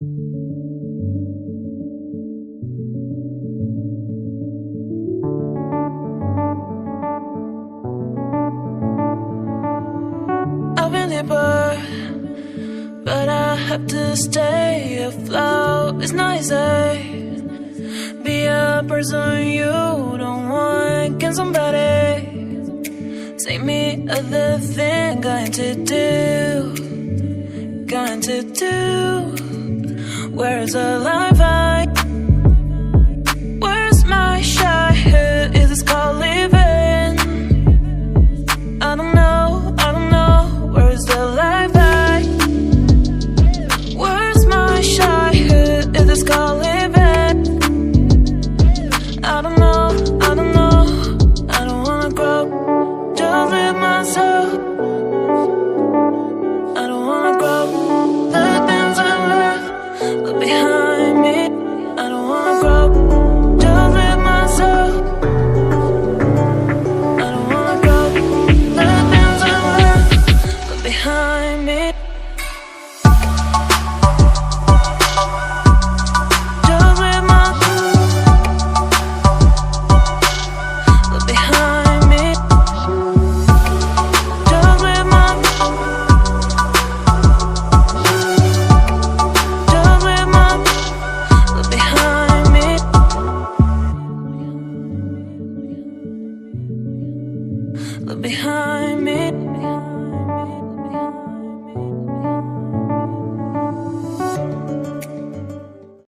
I've been deeper, but I have to stay afloat. It's not easy. Be a person you don't want. Can somebody take me other thing? Going to do, going to do. Where's the life I? Where's my shot? Is this called living? I don't know, I don't know. Where's the life I? Where's my shot? Is this called living? I don't know, I don't know. I don't wanna grow, just live myself. I don't wanna grow, the things I left behind me. I don't wanna grow, just live myself. I don't wanna grow, the things I left behind me. Just live behind me. Just live behind me. Look behind